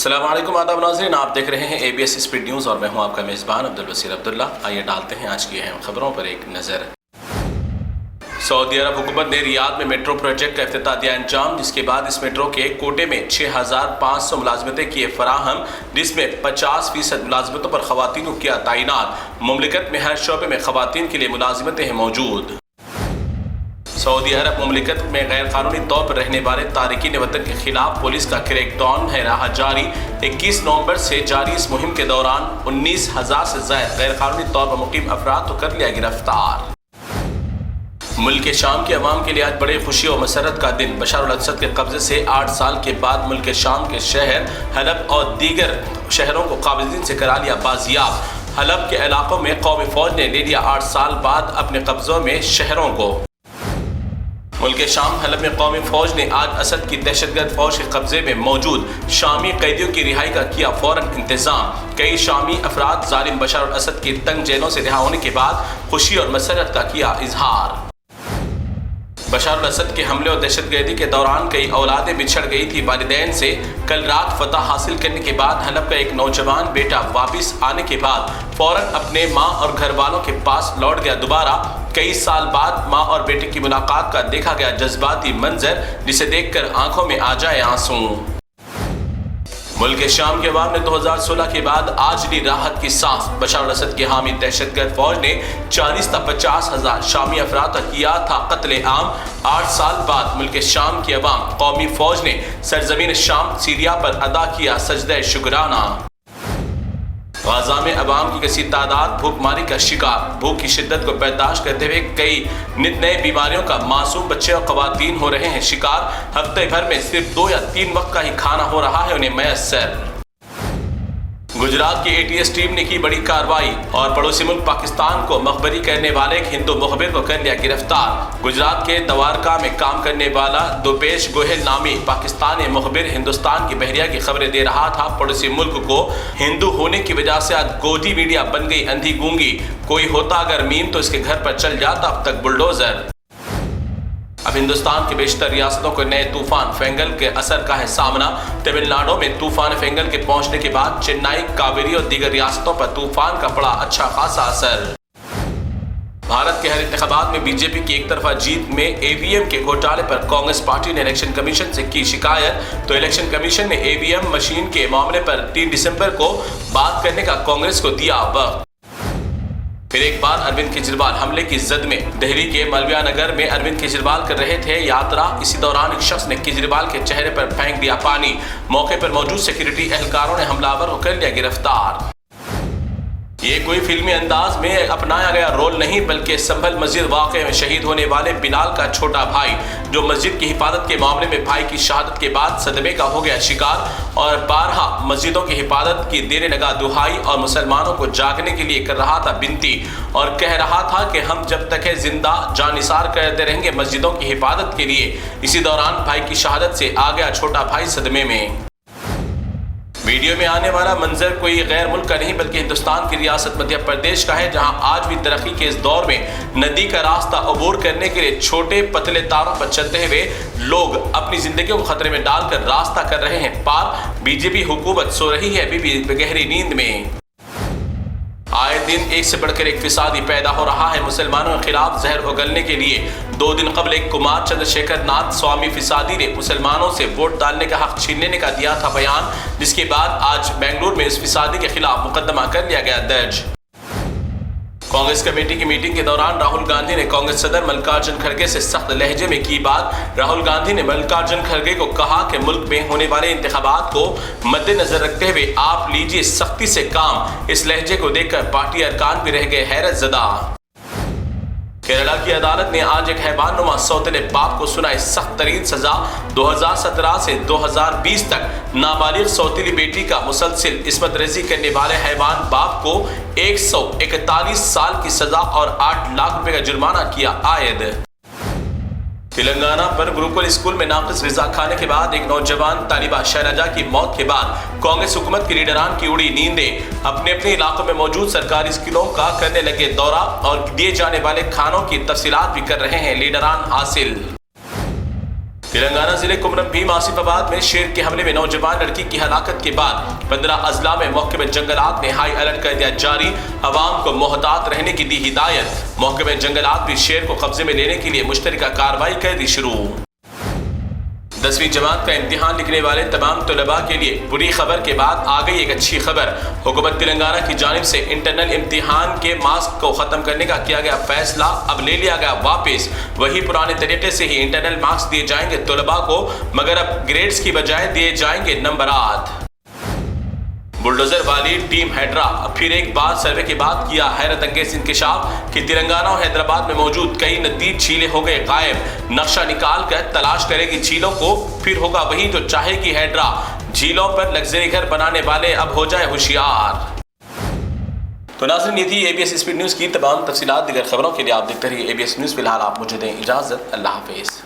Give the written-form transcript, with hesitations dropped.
السلام علیکم آداب ناظرین، آپ دیکھ رہے ہیں ABS اسپیڈ نیوز اور میں ہوں آپ کا میزبان عبدالبصیر عبداللہ۔ آئیے ڈالتے ہیں آج کی اہم خبروں پر ایک نظر۔ سعودی عرب حکومت نے ریاض میں میٹرو پروجیکٹ کا افتتاح دیا انجام، جس کے بعد اس میٹرو کے کوٹے میں 6500 ملازمتیں کیے فراہم، جس میں 50% ملازمتوں پر خواتین کو کیا تعینات۔ مملکت میں ہر شعبے میں خواتین کے لیے ملازمتیں ہیں موجود۔ سعودی عرب مملکت میں غیر قانونی طور پر رہنے والے تارکین وطن کے خلاف پولیس کا کریک ڈاؤن ہے راہ جاری۔ 21 نومبر سے جاری اس مہم کے دوران 19,000 سے زائد غیر قانونی طور پر مقیم افراد کو کر لیا گرفتار۔ ملک شام کے عوام کے لیے آج بڑی خوشی و مسرت کا دن۔ بشار الاسد کے قبضے سے 8 سال کے بعد ملک شام کے شہر حلب اور دیگر شہروں کو قابضین سے کرا لیا بازیاب۔ حلب کے علاقوں میں قومی فوج نے لے لیا 8 سال بعد اپنے قبضوں میں شہروں کو۔ ملک شام حلب میں قومی فوج نے آج اسد کی دہشت گرد فوج کے قبضے میں موجود شامی قیدیوں کی رہائی کا کیا فوراً انتظام۔ کئی شامی افراد ظالم بشار الاسد کی تنگ جیلوں سے رہا ہونے کے بعد خوشی اور مسرت کا کیا اظہار۔ بشار الاسد کے حملے اور دہشت گردی کے دوران کئی اولادیں بچھڑ گئی تھی والدین سے۔ کل رات فتح حاصل کرنے کے بعد حلب کا ایک نوجوان بیٹا واپس آنے کے بعد فوراً اپنے ماں اور گھر والوں کے پاس لوٹ گیا دوبارہ۔ کئی سال بعد ماں اور بیٹے کی ملاقات کا دیکھا گیا جذباتی منظر، جسے دیکھ کر آنکھوں میں آ جائے آنسو۔ ملک شام کے عوام نے 2016 کے بعد آج لی راحت کی سانس۔ بشار الاسد کی حامی دہشت گرد فوج نے 40 تا 50,000 شامی افراد کا کیا تھا قتل عام۔ 8 سال بعد ملک شام کی عوام قومی فوج نے سرزمین شام سیریا پر ادا کیا سجدہ شکرانہ۔ غزہ میں عوام کی کثیر تعداد بھوک ماری کا شکار۔ بھوک کی شدت کو برداشت کرتے ہوئے کئی نئے بیماریوں کا معصوم بچے اور خواتین ہو رہے ہیں شکار۔ ہفتے بھر میں صرف 2 یا 3 وقت کا ہی کھانا ہو رہا ہے انہیں میسر۔ گجرات کی ATS ٹیم نے کی بڑی کارروائی اور پڑوسی ملک پاکستان کو مخبری کرنے والے ایک ہندو مخبر کو کر لیا گرفتار۔ گجرات کے دوارکا میں کام کرنے والا دوپیش گوہل نامی پاکستانی مخبر ہندوستان کی بحریہ کی خبریں دے رہا تھا۔ پڑوسی ملک کو ہندو ہونے کی وجہ سے آج گودی میڈیا بن گئی اندھی گونگی۔ کوئی ہوتا اگر میم تو اس کے گھر پر چل جاتا اب تک بلڈوزر۔ اب ہندوستان کے بیشتر ریاستوں کو نئے طوفان فینگل کے اثر کا ہے سامنا۔ تمل ناڈو میں طوفان فینگل کے پہنچنے کے بعد چنئی، کاویری اور دیگر ریاستوں پر طوفان کا پڑا اچھا خاصا اثر۔ بھارت کے ہر انتخابات میں BJP کی ایک طرفہ جیت میں EVM کے گھوٹالے پر کانگریس پارٹی نے الیکشن کمیشن سے کی شکایت، تو الیکشن کمیشن نے EVM مشین کے معاملے پر 3 دسمبر کو بات کرنے کا کانگریس کو دیا وقت۔ پھر ایک بار اروند کیجریوال حملے کی زد میں۔ دہلی کے ملویہ نگر میں اروند کیجریوال کر رہے تھے یاترا، اسی دوران ایک شخص نے کیجریوال کے چہرے پر پھینک دیا پانی۔ موقع پر موجود سیکورٹی اہلکاروں نے حملہ آور کو کر لیا گرفتار۔ یہ کوئی فلمی انداز میں اپنایا گیا رول نہیں، بلکہ سنبھل مسجد واقعے میں شہید ہونے والے بلال کا چھوٹا بھائی، جو مسجد کی حفاظت کے معاملے میں بھائی کی شہادت کے بعد صدمے کا ہو گیا شکار اور بارہا مسجدوں کی حفاظت کی دینے لگا دہائی اور مسلمانوں کو جاگنے کے لیے کر رہا تھا بنتی اور کہہ رہا تھا کہ ہم جب تک ہے زندہ جان نثار کرتے رہیں گے مسجدوں کی حفاظت کے لیے۔ اسی دوران بھائی کی شہادت سے آ گیا چھوٹا بھائی صدمے میں۔ ویڈیو میں آنے والا منظر کوئی غیر ملک کا نہیں بلکہ ہندوستان کی ریاست مدھیہ پردیش کا ہے، جہاں آج بھی ترقی کے اس دور میں ندی کا راستہ عبور کرنے کے لیے چھوٹے پتلے تاروں پر چلتے ہوئے لوگ اپنی زندگیوں کو خطرے میں ڈال کر راستہ کر رہے ہیں پار۔ BJP حکومت سو رہی ہے ابھی بھی گہری نیند میں۔ آئے دن ایک سے بڑھ کر ایک فسادی پیدا ہو رہا ہے۔ مسلمانوں کے خلاف زہر اگلنے کے لیے 2 دن قبل ایک کمار چندر شیکھر ناتھ سوامی فسادی نے مسلمانوں سے ووٹ ڈالنے کا حق چھیننے کا دیا تھا بیان، جس کے بعد آج بنگلور میں اس فسادی کے خلاف مقدمہ کر لیا گیا درج۔ کانگریس کمیٹی کی میٹنگ کے دوران راہل گاندھی نے کانگریس صدر ملکارجن کھڑگے سے سخت لہجے میں کی بات۔ راہل گاندھی نے ملکارجن کھڑگے کو کہا کہ ملک میں ہونے والے انتخابات کو مد نظر رکھتے ہوئے آپ لیجیے سختی سے کام۔ اس لہجے کو دیکھ کر پارٹی ارکان بھی رہ گئے حیرت زدہ۔ کیرالہ کی عدالت نے آج ایک حیوان نما سوتیلے باپ کو سنائی سخت ترین سزا۔ 2017 سے 2020 تک نابالغ سوتیلی بیٹی کا مسلسل عصمت ریزی کرنے والے حیوان باپ کو 141 سال کی سزا اور 8 لاکھ روپے کا جرمانہ کیا عائد۔ تلنگانہ پر گروکل اسکول میں ناقص غذا کھانے کے بعد ایک نوجوان طالبہ شہناجہ کی موت کے بعد کانگریس حکومت کے لیڈران کی اڑی نیندیں۔ اپنے علاقوں میں موجود سرکاری اسکولوں کا کرنے لگے دورہ اور دیے جانے والے کھانوں کی تفصیلات بھی کر رہے ہیں لیڈران حاصل۔ تلنگانہ ضلع کمرم بھیم آصف آباد میں شیر کے حملے میں نوجوان لڑکی کی ہلاکت کے بعد 15 اضلاع میں محکمہ جنگلات نے ہائی الرٹ کر دیا جاری، عوام کو محتاط رہنے کی دی ہدایت۔ محکمہ جنگلات بھی شیر کو قبضے میں لینے کے لیے مشترکہ کارروائی کر دی شروع۔ 10ویں جماعت کا امتحان لکھنے والے تمام طلباء کے لیے بری خبر کے بعد آ گئی ایک اچھی خبر۔ حکومت تلنگانہ کی جانب سے انٹرنل امتحان کے ماسک کو ختم کرنے کا کیا گیا فیصلہ اب لے لیا گیا واپس۔ وہی پرانے طریقے سے ہی انٹرنل مارکس دیے جائیں گے طلباء کو، مگر اب گریڈز کی بجائے دیے جائیں گے نمبرات۔ بلڈوزر والی ٹیم ہیڈرا اب پھر ایک بار سروے کے بعد کیا حیرت انگیز انکشاف کہ تلنگانہ اور حیدرآباد میں موجود کئی ندید جھیلیں ہو گئے غائب۔ نقشہ نکال کر تلاش کرے گی جھیلوں کو، پھر ہوگا وہی جو چاہے گی ہیڈرا۔ جھیلوں پر لگژری گھر بنانے والے اب ہو جائے ہوشیار۔ تو ناظرین، یہ تھی ABS اسپیڈ نیوز کی تمام تفصیلات۔ دیگر خبروں کے لیے آپ دیکھتے رہیے ABS نیوز۔ فی الحال آپ مجھے دیں اجازت، اللہ حافظ۔